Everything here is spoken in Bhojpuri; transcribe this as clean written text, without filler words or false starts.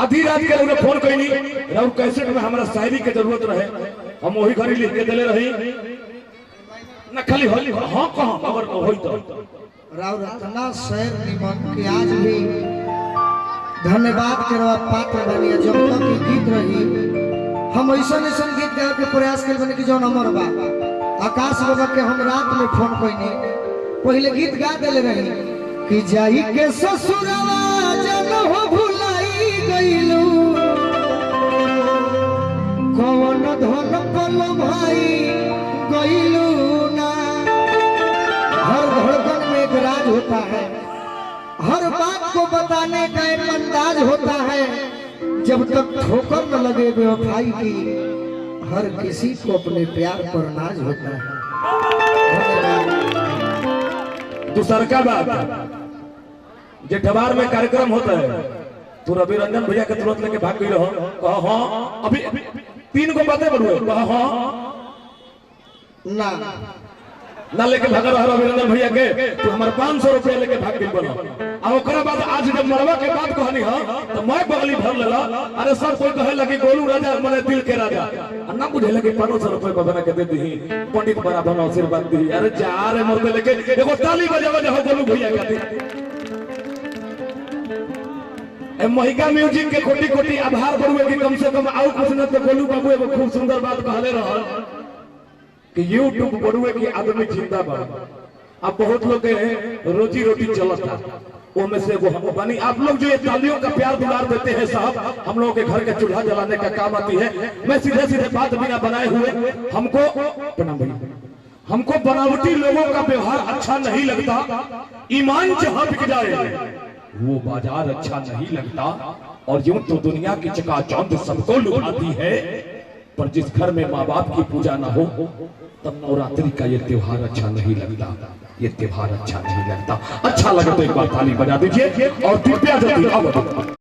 आधी रात के लोग फोन कईनी राउर कैसे में हमारा शायरी के जरूरत रहे हम वही घड़ी लिख के देले रही ना खाली होली हां कहां खबर होई तो राउर इतना शेर निमन कि आज भी धन्यवाद करवा पात्र बनी जब तक की गीत रही हम ऐसा गीत गावे के प्रयास कर बने कि जौन अमर बा आकाश बाबा के हम रात में फोन कईनी पहले गीत गा देले रही कि जाई के ससुरवा जन हो भुलाई गइलू कौन धन पल भाई गइलू ना। हर धड़कन में एक राज होता है, हर बात को बताने का एक अंदाज होता है, जब तक ठोकर न लगे बेवफाई की हर किसी को अपने प्यार पर नाज होता है। दूसर का बात जेठवार में कार्यक्रम होता है तो रवि रंजन भैया के तुरंत लेके भाग गई रहो कहा हाँ अभी 3 को बातें बढ़ुए कहा हाँ ना लेके भाग रहा रवि रंजन भैया के तो हमारे 500 रुपया लेके भाग गई बनो और ओकरा बाद आज जब मरवा के बात कहनी हां तो मैं बगली भर लेला अरे सर कोई कहे लगी गोलू राजा माने दिल के राजा अन्ना बुझे लगे 500 रुपया बना के दे दी पंडित बड़ा बनो आशीर्वाद दी अरे जा रे मरते लेके एगो ताली बजावा जा गोलू भैया के महिका म्यूजिक के कोटि कोटि आभार बढ़ुए कि कम से कम आउ कुछ न तो गोलू बाबू एगो खूब सुंदर बात कहले रहल कि यूट्यूब बढ़ुए कि आदमी जिंदा बा अब बहुत लोग के रोजी रोटी चलता वो में से वो हम बनी आप लोग जो ये तालियों का प्यार दुलार देते हैं साहब हम लोगों के घर के चूल्हा जलाने का काम आती है। मैं सीधे सीधे बात बिना बनाए हुए हमको बनावटी लोगों का व्यवहार अच्छा नहीं लगता, ईमान जहां बिक जाए वो बाजार अच्छा नहीं लगता और यूं तो दुनिया की चकाचौंध सबको लुभाती है पर जिस घर में माँ बाप की पूजा ना हो तब नवरात्रि का ये त्योहार अच्छा नहीं लगता, ये त्योहार अच्छा नहीं लगता। अच्छा लगे तो एक बार ताली बजा दीजिए और कृपया जल्दी